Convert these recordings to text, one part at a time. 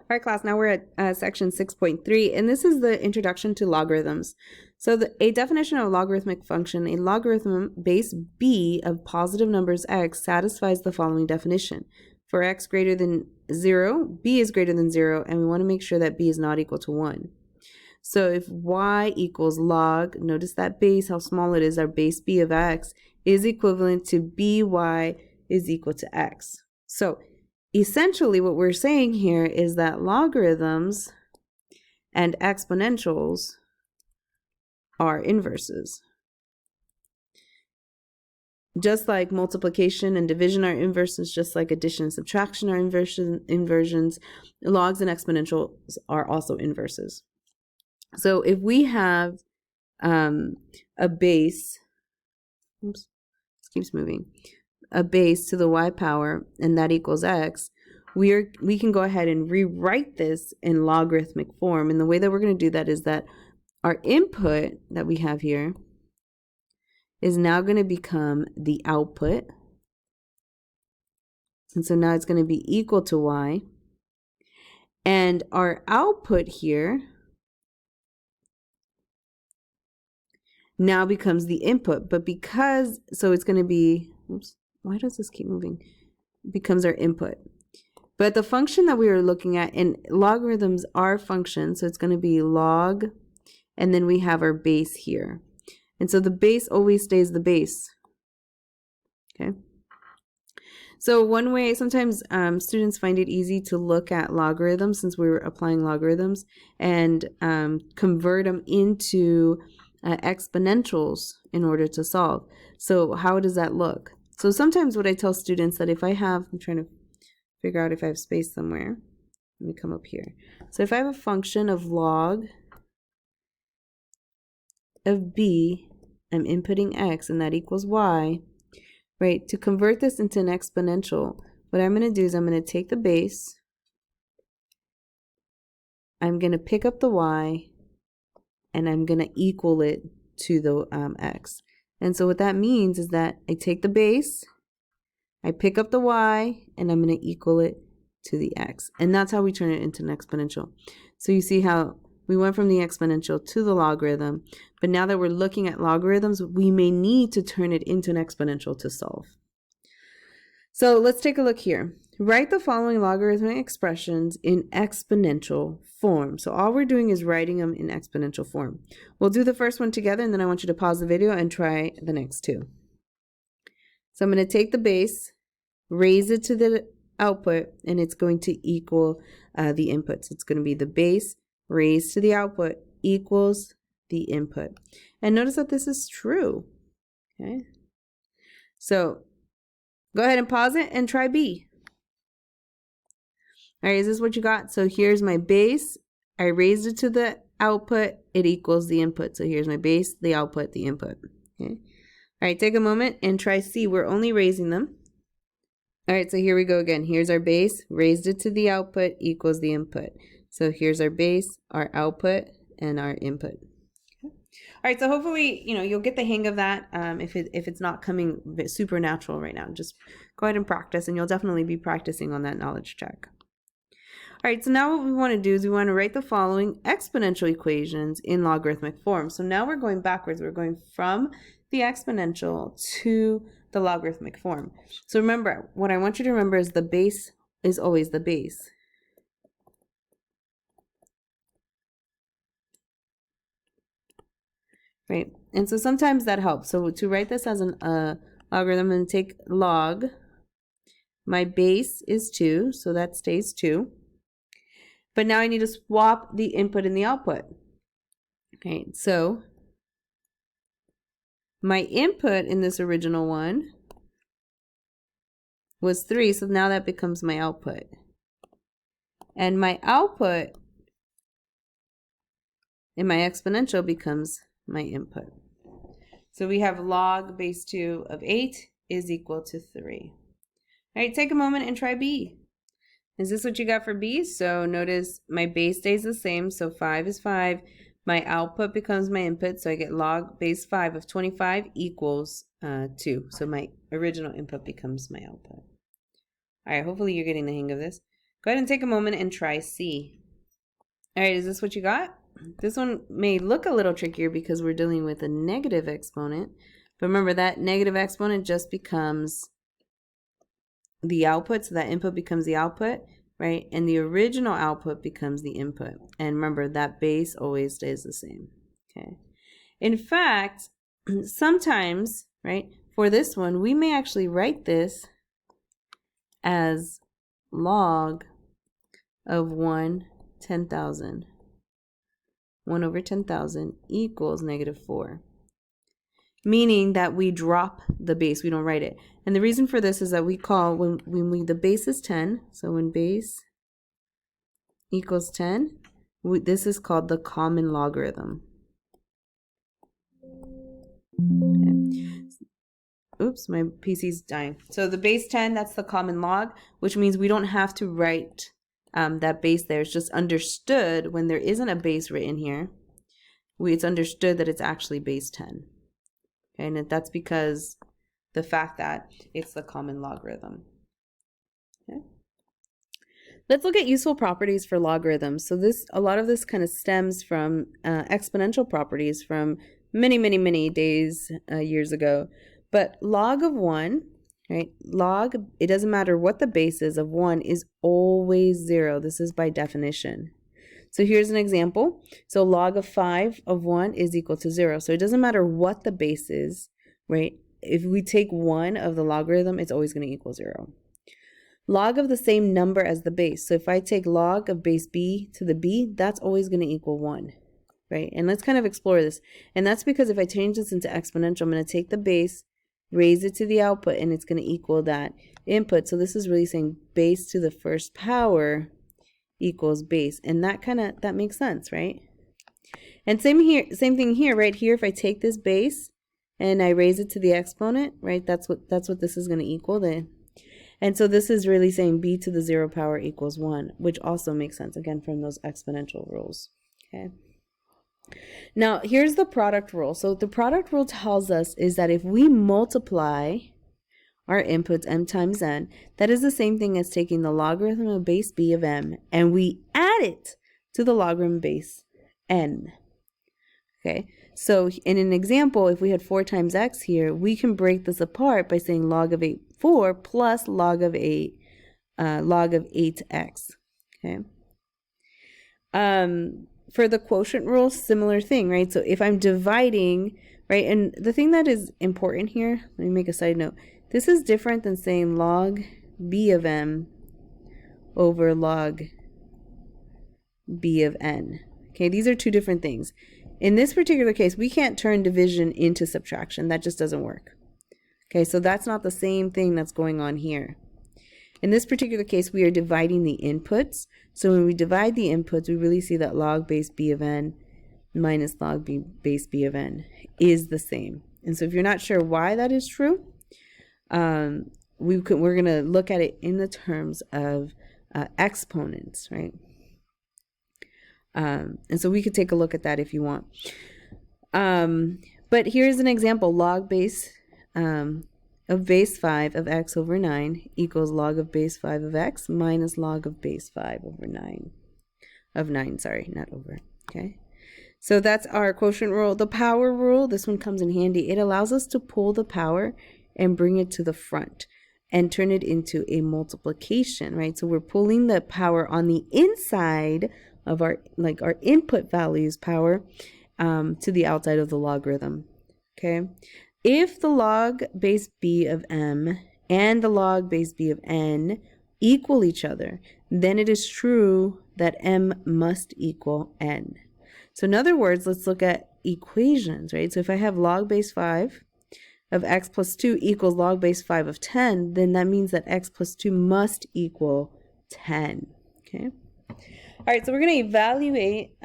All right, class, now we're at section 6.3, and this is the introduction to logarithms. So a definition of a logarithmic function: a logarithm base b of positive numbers x satisfies the following definition. For x greater than 0, b is greater than 0, and we want to make sure that b is not equal to 1. So if y equals log, notice that base, how small it is, our base b of x, is equivalent to by is equal to x. So essentially what we're saying here is that logarithms and exponentials are inverses. Just like multiplication and division are inverses, just like addition and subtraction are inversions, logs and exponentials are also inverses. So if we have a base, oops, this keeps moving, a base to the y power, and that equals x, we can go ahead and rewrite this in logarithmic form. And the way that we're going to do that is that our input that we have here is now going to become the output. And so now it's going to be equal to y. And our output here now becomes the input. But because, so it's going to be, oops, why does this keep moving? Becomes our input. But the function that we were looking at, and logarithms are functions, so it's going to be log, and then we have our base here. And so the base always stays the base. Okay. So one way, sometimes students find it easy to look at logarithms, since we were applying logarithms, and convert them into exponentials in order to solve. So how does that look? So sometimes what I tell students that if I have, I'm trying to figure out if I have space somewhere. Let me come up here. So if I have a function of log of b, I'm inputting x, and that equals y, right? To convert this into an exponential, what I'm going to do is I'm going to take the base, I'm going to pick up the y, and I'm going to equal it to the x. And so what that means is that I take the base, I pick up the y, and I'm going to equal it to the x. And that's how we turn it into an exponential. So you see how we went from the exponential to the logarithm, but now that we're looking at logarithms, we may need to turn it into an exponential to solve. So let's take a look here. Write the following logarithmic expressions in exponential form. So all we're doing is writing them in exponential form. We'll do the first one together, and then I want you to pause the video and try the next two. So I'm going to take the base, raise it to the output, and it's going to equal the inputs. It's going to be the base raised to the output equals the input. And notice that this is true. Okay. So go ahead and pause it and try B. All right, is this what you got? So here's my base. I raised it to the output. It equals the input. So here's my base, the output, the input. Okay. All right, take a moment and try C. We're only raising them. All right, so here we go again. Here's our base, raised it to the output equals the input. So here's our base, our output, and our input. Okay. All right, so hopefully, you'll get the hang of that. If it's not coming super natural right now, just go ahead and practice, and you'll definitely be practicing on that knowledge check. All right, so now what we want to do is we want to write the following exponential equations in logarithmic form. So now we're going backwards. We're going from the exponential to the logarithmic form. So remember, what I want you to remember is the base is always the base. Right, and so sometimes that helps. So to write this as an logarithm, I'm going to take log. My base is 2, so that stays 2. But now I need to swap the input and the output. Okay, so my input in this original one was 3, so now that becomes my output. And my output in my exponential becomes my input. So we have log base 2 of 8 is equal to 3. All right, take a moment and try B. Is this what you got for B? So notice my base stays the same, so 5 is 5. My output becomes my input, so I get log base 5 of 25 equals 2. So my original input becomes my output. All right, hopefully you're getting the hang of this. Go ahead and take a moment and try C. All right, is this what you got? This one may look a little trickier because we're dealing with a negative exponent. But remember, that negative exponent just becomes the output. So that input becomes the output, right? And the original output becomes the input. And remember, that base always stays the same, okay? In fact, sometimes, right, for this one, we may actually write this as log of 1 10,000. 1 over 10,000 equals -4. Meaning that we drop the base, we don't write it. And the reason for this is that we call, when the base is 10, so when base equals 10, this is called the common logarithm. Okay. Oops, my PC's dying. So the base 10, that's the common log, which means we don't have to write that base there. It's just understood when there isn't a base written here. It's understood that it's actually base 10. Okay, and that's because the fact that it's the common logarithm. Okay. Let's look at useful properties for logarithms. So a lot of this kind of stems from exponential properties from many days, years ago. But log of 1, right? Log, it doesn't matter what the base is of 1, is always 0. This is by definition. So here's an example. So log of 5 of 1 is equal to 0. So it doesn't matter what the base is, right? If we take 1 of the logarithm, it's always going to equal 0. Log of the same number as the base. So if I take log of base b to the b, that's always going to equal 1, right? And let's kind of explore this. And that's because if I change this into exponential, I'm going to take the base, raise it to the output, and it's going to equal that input. So this is really saying base to the first power equals base, and that makes sense, right? And same thing here, right here. If I take this base and I raise it to the exponent, right, that's what this is going to equal then. And so this is really saying b to the 0 power equals 1, which also makes sense again from those exponential rules. Okay. Now here's the product rule. So the product rule tells us is that if we multiply our inputs m times n, that is the same thing as taking the logarithm of base b of m and we add it to the logarithm base n. Okay, so in an example, if we had 4 times x here, we can break this apart by saying log of 4 plus log of 8x. Okay. For the quotient rule, similar thing, right? So if I'm dividing, right, and the thing that is important here, let me make a side note. This is different than saying log b of m over log b of n. Okay, these are two different things. In this particular case, we can't turn division into subtraction. That just doesn't work. Okay, so that's not the same thing that's going on here. In this particular case, we are dividing the inputs. So when we divide the inputs, we really see that log base b of n minus log base b of n is the same. And so if you're not sure why that is true, we're going to look at it in the terms of exponents, right? And so we could take a look at that if you want. But here's an example. Log base of base 5 of x over 9 equals log of base 5 of x minus log of base 5 over 9. Of 9, sorry, not over. Okay. So that's our quotient rule. The power rule, this one comes in handy. It allows us to pull the power and bring it to the front and turn it into a multiplication, right? So we're pulling the power on the inside of our input values power to the outside of the logarithm. Okay. If the log base b of m and the log base b of n equal each other, then it is true that m must equal n. So in other words, let's look at equations, right? So if I have log base 5 of x plus 2 equals log base 5 of 10, then that means that x plus 2 must equal 10. Okay. All right, so we're going to evaluate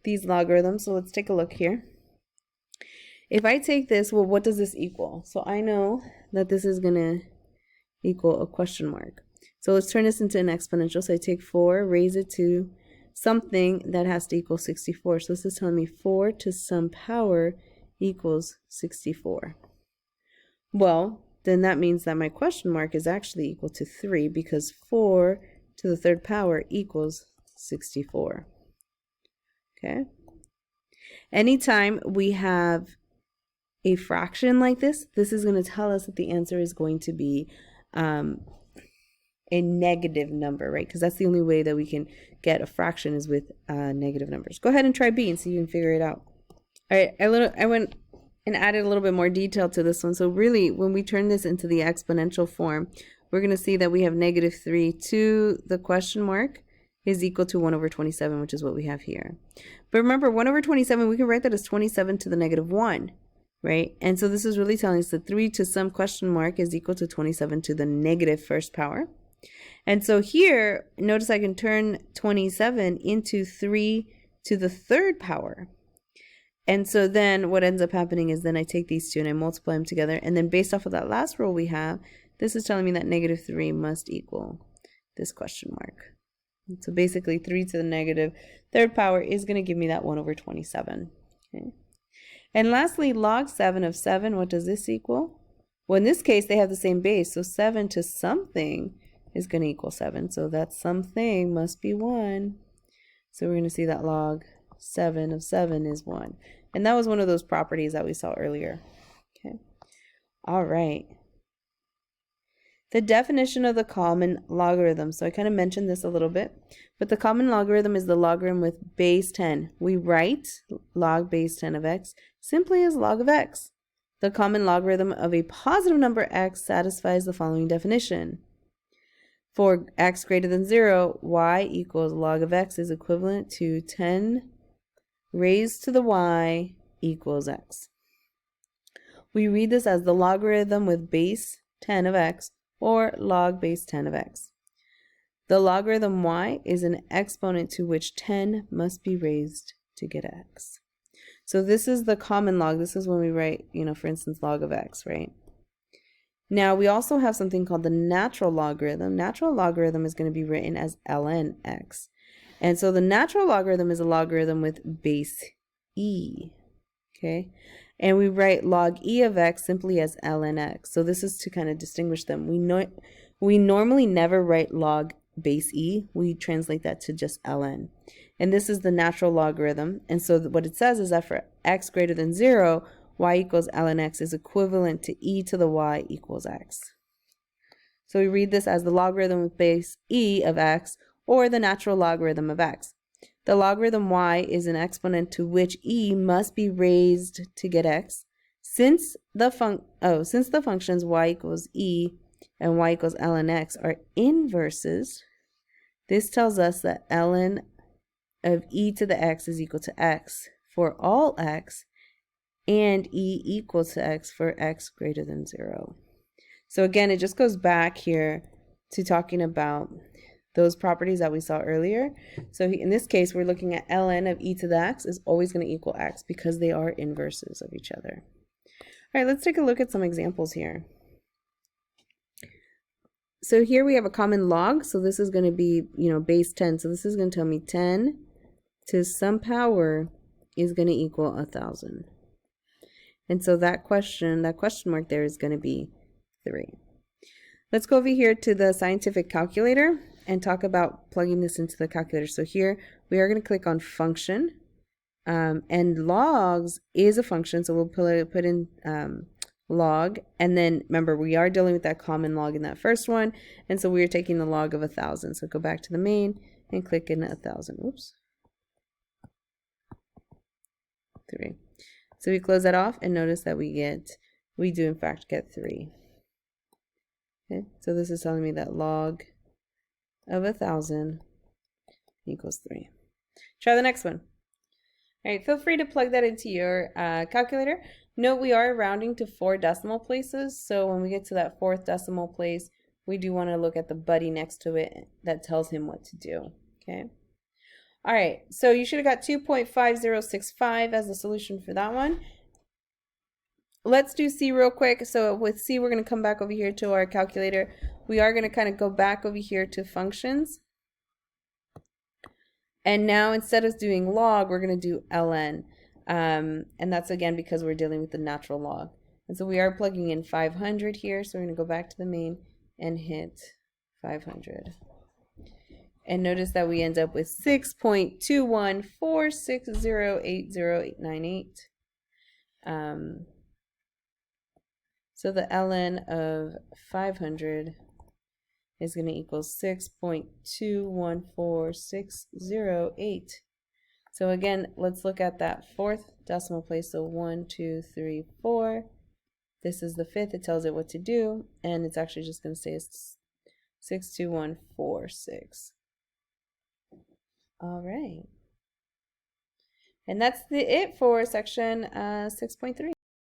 these logarithms. So let's take a look here. If I take this, well, what does this equal? So I know that this is going to equal a question mark. So let's turn this into an exponential. So I take 4, raise it to something that has to equal 64. So this is telling me 4 to some power equals 64. Well, then that means that my question mark is actually equal to 3 because 4 to the third power equals 64. Okay. Anytime we have a fraction like this is going to tell us that the answer is going to be a negative number, right? Because that's the only way that we can get a fraction is with negative numbers. Go ahead and try B and see if you can figure it out. All right, I went and added a little bit more detail to this one. So really, when we turn this into the exponential form, we're going to see that we have negative 3 to the question mark is equal to 1 over 27, which is what we have here. But remember, 1 over 27, we can write that as 27 to the negative 1, right? And so this is really telling us that 3 to some question mark is equal to 27 to the negative first power. And so here, notice I can turn 27 into 3 to the third power. And so then what ends up happening is then I take these two and I multiply them together. And then based off of that last rule we have, this is telling me that negative 3 must equal this question mark. And so basically 3 to the negative third power is going to give me that 1 over 27. Okay. And lastly, log 7 of 7, what does this equal? Well, in this case, they have the same base. So 7 to something is going to equal 7. So that something must be 1. So we're going to see that log 7 of 7 is 1. And that was one of those properties that we saw earlier. Okay. All right. The definition of the common logarithm. So I kind of mentioned this a little bit, but the common logarithm is the logarithm with base 10. We write log base 10 of x simply as log of x. The common logarithm of a positive number x satisfies the following definition. For x greater than 0, y equals log of x is equivalent to 10 raised to the y equals x. We read this as the logarithm with base 10 of x or log base 10 of x. The logarithm y is an exponent to which 10 must be raised to get x. So this is the common log. This is when we write, for instance, log of x, right? Now we also have something called the natural logarithm. Natural logarithm is going to be written as ln x. And so the natural logarithm is a logarithm with base e, okay? And we write log e of x simply as ln x. So this is to kind of distinguish them. We normally never write log base e. We translate that to just ln. And this is the natural logarithm. And so what it says is that for x greater than 0, y equals ln x is equivalent to e to the y equals x. So we read this as the logarithm with base e of x or the natural logarithm of x. The logarithm y is an exponent to which e must be raised to get x. Since the functions y equals e and y equals ln x are inverses, this tells us that ln of e to the x is equal to x for all x and e equal to x for x greater than 0. So again, it just goes back here to talking about those properties that we saw earlier. So in this case, we're looking at ln of e to the x is always going to equal x because they are inverses of each other. All right, let's take a look at some examples here. So here we have a common log. So this is going to be, base 10. So this is going to tell me 10 to some power is going to equal 1,000. And so that question mark there is going to be 3. Let's go over here to the scientific calculator and talk about plugging this into the calculator. So here we are going to click on function, and logs is a function. So we'll put in log, and then remember we are dealing with that common log in that first one, and so we are taking the log of 1,000. So go back to the main and click in 1,000. Oops. 3. So we close that off and notice that we do in fact get 3. Okay, so this is telling me that log of 1,000 equals 3. Try the next one. All right, feel free to plug that into your calculator. Note we are rounding to 4 decimal places, so when we get to that 4th decimal place, we do want to look at the buddy next to it that tells him what to do. Okay. All right, so you should have got 2.5065 as the solution for that one. Let's do C real quick. So with C, we're going to come back over here to our calculator. We are going to kind of go back over here to functions. And now instead of doing log, we're going to do ln. And that's again because we're dealing with the natural log. And so we are plugging in 500 here. So we're going to go back to the main and hit 500. And notice that we end up with 6.214608098. So the ln of 500 is going to equal 6.2146088. So again, let's look at that fourth decimal place. So 1, 2, 3, 4. This is the fifth. It tells it what to do, and it's actually just going to say 62146. All right. And that's it for section 6.3.